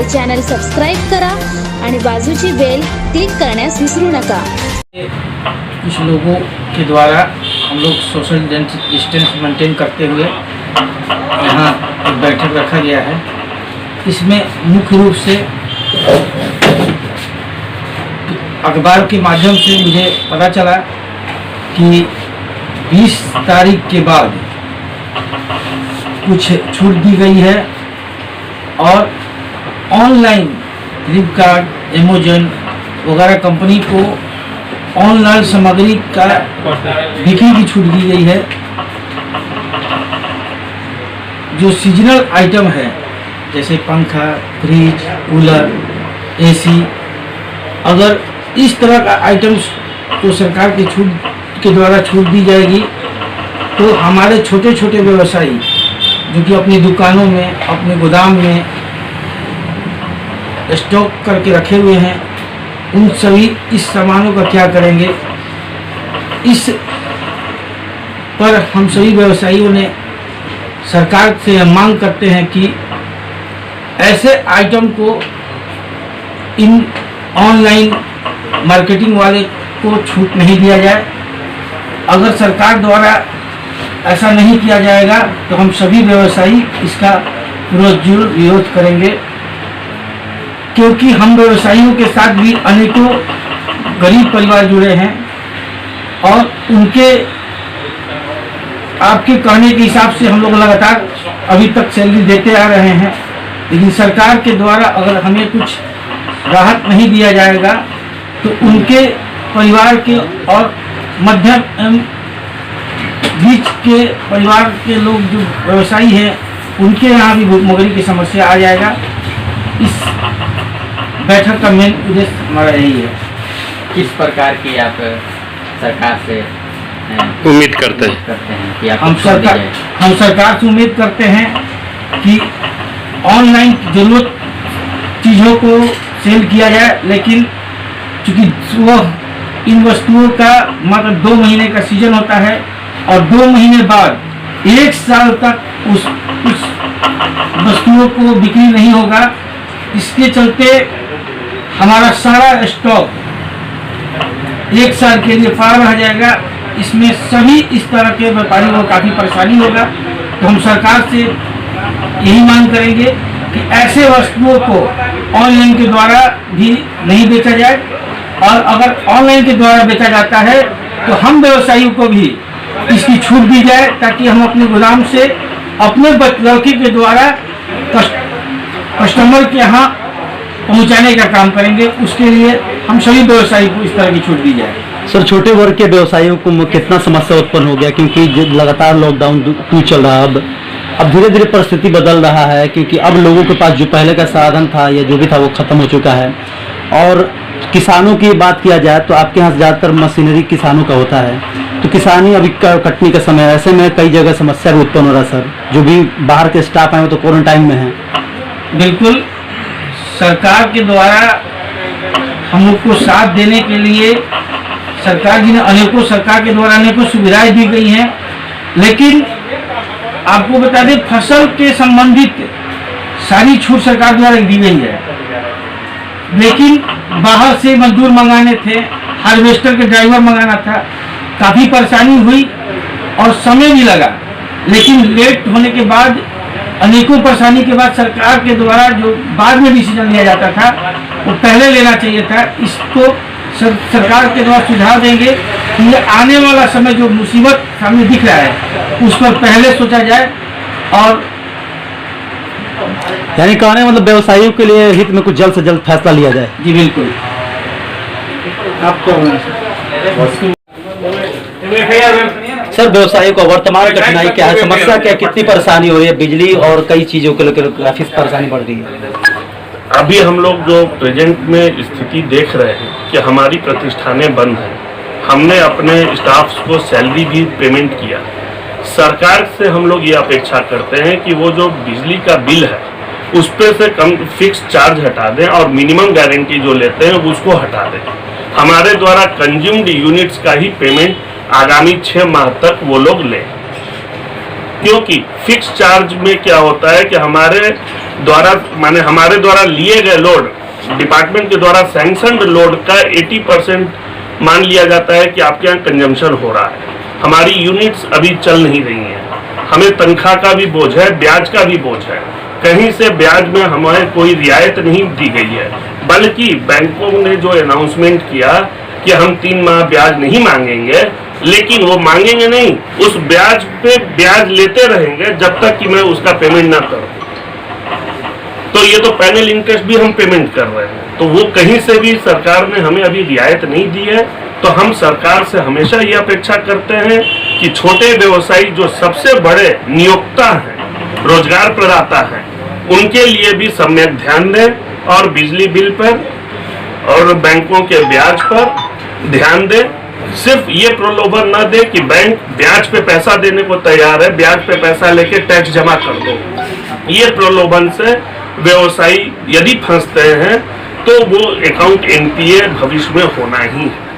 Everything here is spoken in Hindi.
आमचे चॅनल सबस्क्राईब करा आणि बाजूची बेल क्लिक करण्यास विसरू नका। कुछ लोगों के द्वारा हम लोग सोशल डिस्टेंस मेंटेन करते हुए यहाँ एक बैठक रखा गया है। इसमें मुख्य रूप से अखबार के माध्यम से मुझे पता चला कि 20 तारीख के बाद कुछ छूट दी गई है और ऑनलाइन फ्लिपकार्ट, अमेजन वगैरह कंपनी को ऑनलाइन सामग्री का बिक्री की छूट दी गई है। जो सीजनल आइटम है जैसे पंखा, फ्रिज, कूलर, एसी, अगर इस तरह का आइटम्स को सरकार की छूट के द्वारा छूट दी जाएगी तो हमारे छोटे छोटे व्यवसायी जो कि अपनी दुकानों में, अपने गोदाम में स्टॉक करके रखे हुए हैं, उन सभी इस सामानों का क्या करेंगे। इस पर हम सभी व्यवसायियों ने सरकार से मांग करते हैं कि ऐसे आइटम को इन ऑनलाइन मार्केटिंग वाले को छूट नहीं दिया जाए। अगर सरकार द्वारा ऐसा नहीं किया जाएगा तो हम सभी व्यवसायी इसका पुरजोर विरोध करेंगे, क्योंकि हम व्यवसायियों के साथ भी अनेकों गरीब परिवार जुड़े हैं और उनके आपके कहने के हिसाब से हम लोग लगातार अभी तक सैलरी देते आ रहे हैं, लेकिन सरकार के द्वारा अगर हमें कुछ राहत नहीं दिया जाएगा तो उनके परिवार के और मध्यम एवं बीच के परिवार के लोग जो व्यवसायी हैं उनके यहाँ भी भूखमरी की समस्या आ जाएगा। इस बैठक का मेन उद्देश्य हमारा यही है। किस प्रकार की आप सरकार से उम्मीद करते हैं कि आप हम सरकार से उम्मीद करते हैं कि ऑनलाइन जरूरत चीज़ों को सेल किया जाए, लेकिन चूँकि वह इन वस्तुओं का मात्र 2 महीने का सीजन होता है और 2 महीने बाद 1 साल तक उस वस्तुओं को बिक्री नहीं होगा। इसके चलते हमारा सारा स्टॉक 1 साल के लिए पड़ा रह जाएगा। इसमें सभी इस तरह के व्यापारियों को काफ़ी परेशानी होगा। तो हम सरकार से यही मांग करेंगे कि ऐसे वस्तुओं को ऑनलाइन के द्वारा भी नहीं बेचा जाए, और अगर ऑनलाइन के द्वारा बेचा जाता है तो हम व्यवसायियों को भी इसकी छूट दी जाए, ताकि हम अपने गोदाम से अपने लड़की के द्वारा कस्टमर के यहाँ पहुँचाने का काम करेंगे। उसके लिए हम सभी व्यवसायी को इस तरह की छूट दी जाए। सर, छोटे वर्ग के व्यवसायियों को कितना समस्या उत्पन्न हो गया, क्योंकि लगातार लॉकडाउन 2 चल रहा है। अब धीरे धीरे परिस्थिति बदल रहा है, क्योंकि अब लोगों के पास जो पहले का साधन था या जो भी था वो खत्म हो चुका है। और किसानों की बात किया जाए तो आपके यहाँ ज़्यादातर मशीनरी किसानों का होता है, तो किसानी अभी कटने का समय है। ऐसे में कई जगह समस्या भी उत्पन्न हो रहा है सर। जो भी बाहर के स्टाफ हैं वो तो क्वारंटाइन में हैं। बिल्कुल, सरकार के द्वारा हम लोग को साथ देने के लिए सरकार जी ने सरकार के द्वारा अनेकों सुविधाएं दी गई हैं, लेकिन आपको बता दें फसल के संबंधित सारी छूट सरकार द्वारा दी गई है, लेकिन बाहर से मजदूर मंगाने थे, हार्वेस्टर के ड्राइवर मंगाना था, काफ़ी परेशानी हुई और समय भी लगा। लेकिन लेट होने के बाद, अनेकों परेशानी के बाद सरकार के द्वारा जो बाद में डिसीजन लिया जाता था वो पहले लेना चाहिए था। इसको सरकार के द्वारा सुझाव देंगे कि ये आने वाला समय जो मुसीबत सामने दिख रहा है उस पर पहले सोचा जाए। और यानी कहने मतलब व्यवसायियों के लिए हित में कुछ जल्द से जल्द फैसला लिया जाए। जी बिल्कुल। आपको सर, व्यवसायियों को वर्तमान कठिनाई क्या है, समस्या क्या, कितनी परेशानी हो रही है, बिजली और कई चीज़ों को लेकर काफ़ी परेशानी बढ़ रही है। अभी हम लोग जो प्रेजेंट में स्थिति देख रहे हैं कि हमारी प्रतिष्ठानें बंद हैं। हमने अपने स्टाफ्स को सैलरी भी पेमेंट किया। सरकार से हम लोग ये अपेक्षा करते हैं कि वो जो बिजली का बिल है उस पे से कम फिक्स चार्ज हटा दें और मिनिमम गारंटी जो लेते हैं उसको हटा दें। हमारे द्वारा कंज्यूम्ड यूनिट्स का ही पेमेंट आगामी 6 माह तक वो लोग लें। क्योंकि फिक्स चार्ज में क्या होता है कि हमारे द्वारा लिए गए लोड, डिपार्टमेंट के द्वारा सैंक्शनड लोड का 80% मान लिया जाता है कि आपके यहाँ कंजम्पशन हो रहा है। हमारी यूनिट्स अभी चल नहीं रही हैं, हमें तनख्वाह का भी बोझ है, ब्याज का भी बोझ है। कहीं से ब्याज में हमें कोई रियायत नहीं दी गई है, बल्कि बैंकों ने जो अनाउंसमेंट किया कि हम 3 माह ब्याज नहीं मांगेंगे, लेकिन वो मांगेंगे नहीं, उस ब्याज पे ब्याज लेते रहेंगे जब तक कि मैं उसका पेमेंट ना करूं। तो ये तो पैनल इंटरेस्ट भी हम पेमेंट कर रहे हैं, तो वो कहीं से भी सरकार ने हमें अभी रियायत नहीं दी है। तो हम सरकार से हमेशा ये अपेक्षा करते हैं कि छोटे व्यवसायी जो सबसे बड़े नियोक्ता हैं, रोजगार प्रदाता हैं, उनके लिए भी सम्यक ध्यान दें और बिजली बिल पर और बैंकों के ब्याज पर ध्यान दें। सिर्फ ये प्रलोभन न दे कि बैंक ब्याज पे पैसा देने को तैयार है, ब्याज पे पैसा लेके टैक्स जमा कर दो। ये प्रलोभन से व्यवसायी यदि फंसते हैं तो वो अकाउंट एनपीए भविष्य में होना ही है।